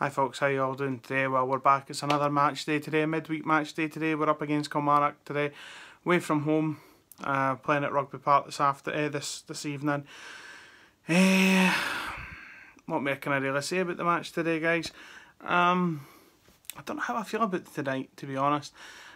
Hi folks, how you all doing today? Well, we're back. It's another match day today, midweek match day today. We're up against Kilmarnock today, away from home, playing at Rugby Park this evening. What more can I really say about the match today, guys? I don't know how I feel about tonight, to be honest.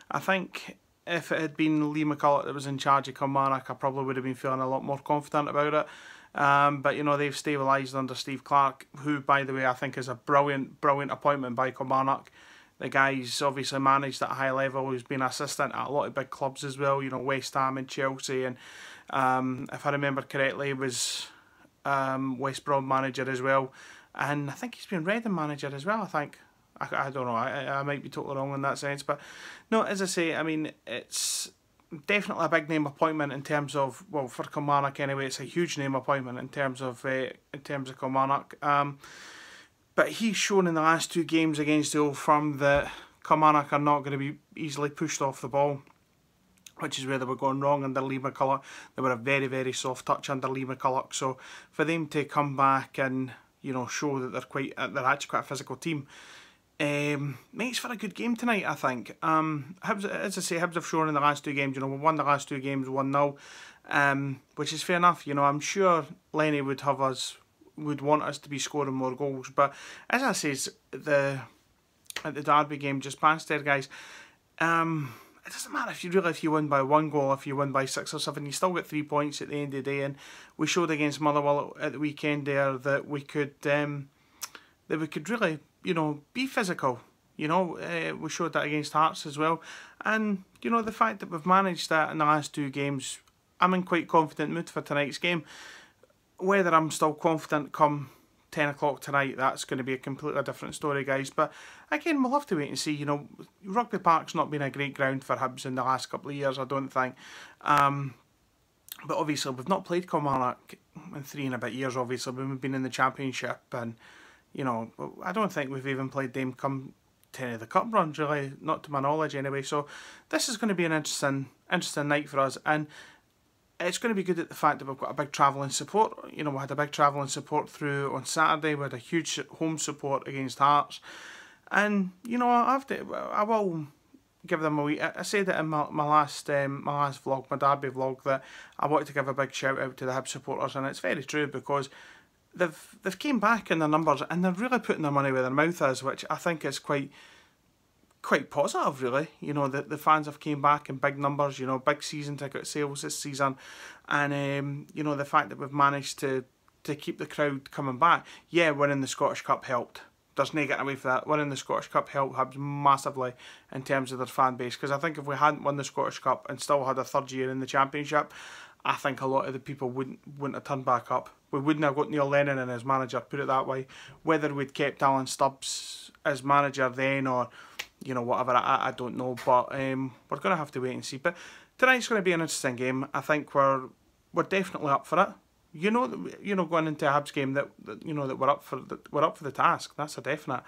I think if it had been Lee McCulloch that was in charge of Kilmarnock, I probably would have been feeling a lot more confident about it. But you know, they've stabilised under Steve Clarke, who, by the way, I think is a brilliant appointment by Kilmarnock. The guy's obviously managed at a high level. He's been assistant at a lot of big clubs as well, you know, West Ham and Chelsea, and if I remember correctly, was West Brom manager as well, and I think he's been Reading manager as well. I don't know, I might be totally wrong in that sense, but no, as I say, I mean, it's definitely a big name appointment in terms of, well, for Kilmarnock anyway. It's a huge name appointment in terms of Kilmarnock. But he's shown in the last two games against the Old Firm that Kilmarnock are not going to be easily pushed off the ball, which is where they were going wrong under Lee McCulloch. They were a very, very soft touch under Lee McCulloch. So for them to come back and, you know, show that they're actually quite a physical team, makes for a good game tonight, I think. Hibs, as I say, Hibs have shown in the last two games, you know, we won the last two games 1-0, which is fair enough. You know, I'm sure Lenny would want us to be scoring more goals, but as I say, at the Derby game just past there, guys, it doesn't matter if you win by 1 goal, if you win by 6 or 7, you still get 3 points at the end of the day. And we showed against Motherwell at the weekend there that we could really, you know, be physical. You know, we showed that against Hearts as well. And, you know, the fact that we've managed that in the last two games, I'm in quite confident mood for tonight's game. Whether I'm still confident come 10 o'clock tonight, that's going to be a completely different story, guys. But again, we'll have to wait and see. You know, Rugby Park's not been a great ground for Hibs in the last couple of years, I don't think. But obviously, we've not played Kilmarnock in 3 and a bit years, obviously, when we've been in the Championship. And, you know, I don't think we've even played them come 10 of the cup runs, really, not to my knowledge anyway. So this is going to be an interesting night for us. And it's going to be good at the fact that we've got a big travelling support. You know, we had a big travelling support through on Saturday. We had a huge home support against Hearts. And, you know, I will give them a wee... I said it in my last vlog, my Derby vlog, that I wanted to give a big shout out to the Hibs supporters, and it's very true, because they've came back in their numbers and they're really putting their money where their mouth is, which I think is quite positive, really. You know, the fans have came back in big numbers, you know, big season ticket sales this season, and you know, the fact that we've managed to keep the crowd coming back. Yeah, winning the Scottish Cup helped. There's no getting away from that. Winning the Scottish Cup helped Hibs massively in terms of their fan base, because I think if we hadn't won the Scottish Cup and still had a third year in the Championship, I think a lot of the people wouldn't have turned back up. We wouldn't have got Neil Lennon in as manager, put it that way. Whether we'd kept Alan Stubbs as manager then, or, you know, whatever, I don't know. But we're going to have to wait and see. But tonight's going to be an interesting game. I think we're definitely up for it. You know, going into a Hibs game that we're up for the task. That's a definite.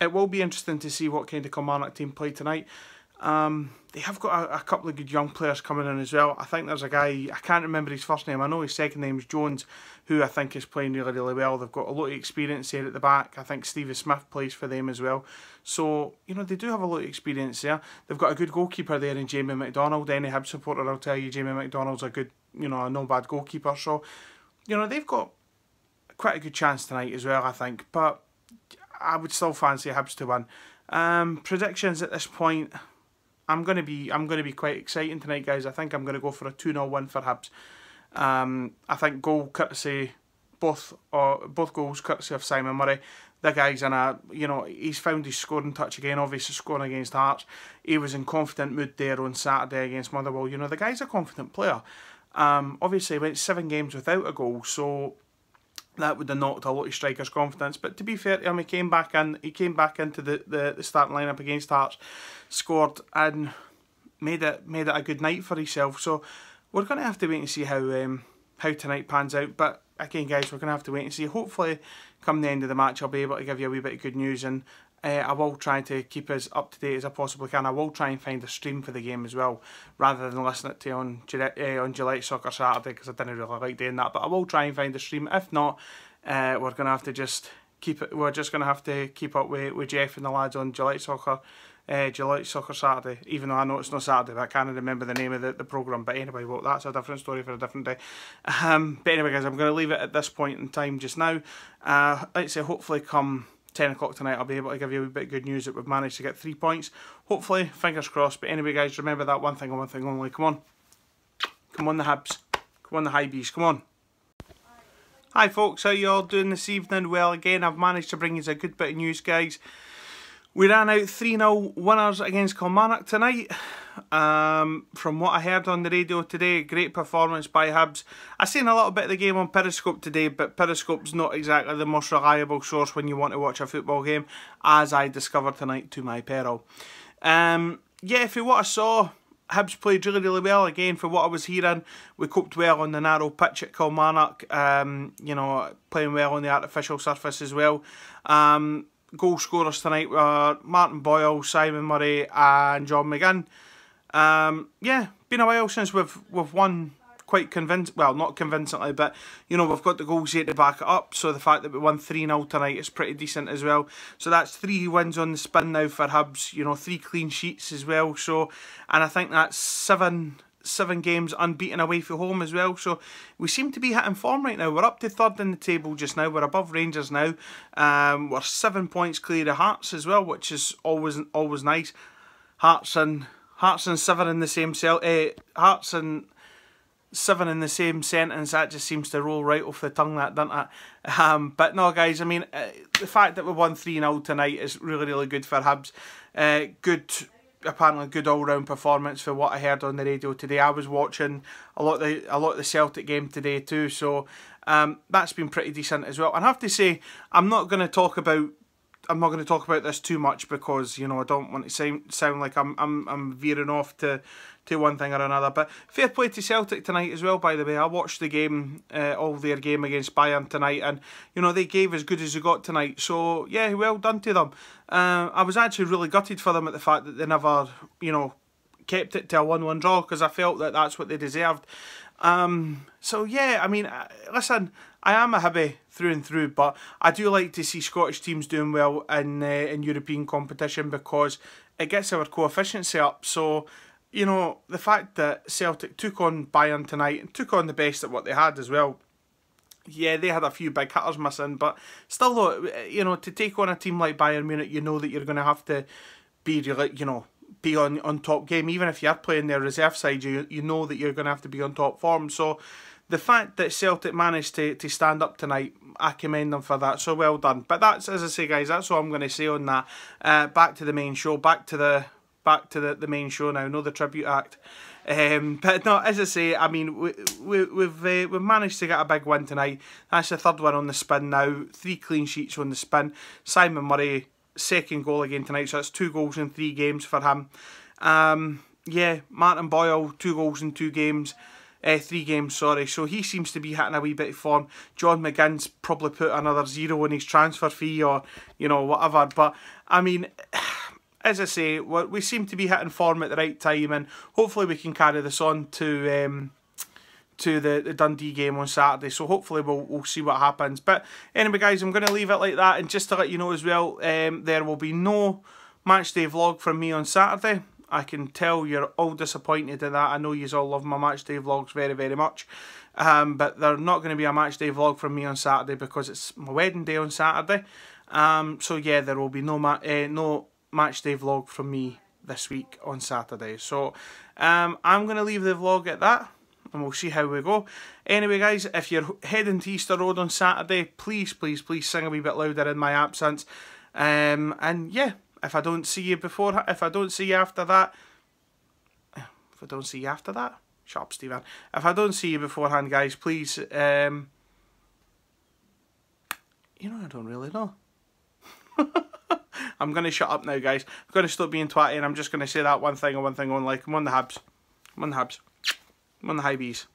It will be interesting to see what kind of Kilmarnock team play tonight. They have got a couple of good young players coming in as well. I think there's a guy, I can't remember his first name, I know his second name is Jones, who I think is playing really, really well. They've got a lot of experience there at the back. I think Stevie Smith plays for them as well. So, you know, they do have a lot of experience there. They've got a good goalkeeper there in Jamie McDonald. Any Hibs supporter will tell you Jamie McDonald's a good, you know, a no bad goalkeeper. So, you know, they've got quite a good chance tonight as well, I think. But I would still fancy Hibs to win. Predictions at this point, I'm gonna be quite exciting tonight, guys. I think I'm gonna go for a 2-0 win for Hibs. I think goal courtesy, both goals courtesy of Simon Murray. The guy's in he's found his scoring touch again. Obviously scoring against Hearts, he was in confident mood there on Saturday against Motherwell. You know, the guy's a confident player. Obviously he went 7 games without a goal, so that would have knocked a lot of strikers' confidence. But to be fair to him, he came back into the starting lineup against Hearts, scored and made it a good night for himself. So we're going to have to wait and see how tonight pans out. But again, guys, we're going to have to wait and see. Hopefully, come the end of the match, I'll be able to give you a wee bit of good news, and I will try to keep as up to date as I possibly can. I will try and find a stream for the game as well, rather than listening to it on Gillette Soccer Saturday, because I didn't really like doing that. But I will try and find a stream. If not, we're going to have to just we're just going to have to keep up with Jeff and the lads on July Soccer. July Soccer Saturday, even though I know it's not Saturday, but I can't remember the name of the programme. But anyway, well, that's a different story for a different day. But anyway, guys, I'm going to leave it at this point in time just now. Like I say, hopefully come 10 o'clock tonight, I'll be able to give you a bit of good news that we've managed to get 3 points. Hopefully, fingers crossed. But anyway, guys, remember that one thing and one thing only. Come on. Come on, the Hibs. Come on, the hibs. Come on. Hi, folks. How you all doing this evening? Well, again, I've managed to bring you a good bit of news, guys. We ran out 3-0 winners against Kilmarnock tonight. From what I heard on the radio today, great performance by Hibs. I seen a little bit of the game on Periscope today, but Periscope's not exactly the most reliable source when you want to watch a football game, as I discovered tonight to my peril. Yeah, for what I saw, Hibs played really, really well. Again, for what I was hearing, we coped well on the narrow pitch at Kilmarnock. You know, playing well on the artificial surface as well. Goal scorers tonight were Martin Boyle, Simon Murray and John McGinn. Yeah, been a while since we've won quite well, not convincingly, but you know, we've got the goals here to back it up, so the fact that we won 3-0 tonight is pretty decent as well. So that's 3 wins on the spin now for Hibs, you know, 3 clean sheets as well, so, and I think that's 7 games unbeaten away from home as well, so we seem to be hitting form right now. We're up to 3rd in the table just now, we're above Rangers now. We're 7 points clear of Hearts as well, which is always nice. Hearts and 7 in the same Hearts and 7 in the same sentence, that just seems to roll right off the tongue, that, doesn't it? But no, guys, I mean, the fact that we won 3-0 tonight is really, really good for Hibs. Apparently good all-round performance for what I heard on the radio today. I was watching a lot of the Celtic game today too, so that's been pretty decent as well. And I have to say, I'm not going to talk about this too much because, you know, I don't want to sound like I'm veering off to one thing or another. But fair play to Celtic tonight as well, by the way. I watched the game, all their game against Bayern tonight, and, you know, they gave as good as they got tonight. So, yeah, well done to them. I was actually really gutted for them at the fact that they never, you know, kept it to a 1-1 draw, because I felt that that's what they deserved. So, yeah, I mean, listen, I am a Hibby through and through, but I do like to see Scottish teams doing well in European competition, because it gets our coefficiency up. So, you know, the fact that Celtic took on Bayern tonight and took on the best at what they had as well. Yeah, they had a few big hitters missing, but still, though, you know, to take on a team like Bayern Munich, you know that you're going to have to be, you know, be on top game. Even if you're playing their reserve side, you know that you're going to have to be on top form. So the fact that Celtic managed to stand up tonight, I commend them for that. So well done. But that's, as I say, guys, that's all I'm going to say on that. Back to the main show. Back to the main show now. No, the tribute act. But no, as I say, I mean, we've managed to get a big win tonight. That's the 3rd one on the spin now. 3 clean sheets on the spin. Simon Murray, 2nd goal again tonight, so that's 2 goals in 3 games for him. Yeah, Martin Boyle, 2 goals in 2 games. 3 games, sorry. So he seems to be hitting a wee bit of form. John McGinn's probably put another 0 in his transfer fee, or, you know, whatever. But, I mean, as I say, we seem to be hitting form at the right time, and hopefully we can carry this on to the Dundee game on Saturday. So hopefully we'll see what happens. But anyway, guys, I'm going to leave it like that. And just to let you know as well, there will be no matchday vlog from me on Saturday. I can tell you're all disappointed in that. I know you all love my matchday vlogs very, very much. But there's not going to be a matchday vlog from me on Saturday because it's my wedding day on Saturday. So yeah, there will be no matchday vlog from me this week on Saturday. So I'm going to leave the vlog at that, and we'll see how we go. Anyway, guys, if you're heading to Easter Road on Saturday, please, please, please sing a wee bit louder in my absence. And yeah, if I don't see you before, if I don't see you after that, shut up, Stephen. If I don't see you beforehand, guys, please, you know, I don't really know. I'm going to shut up now, guys. I'm going to stop being twatty, and I'm just going to say that one thing and one thing only. Come on, the Hibs. Come on, the Hibs. Come on, the Hibs.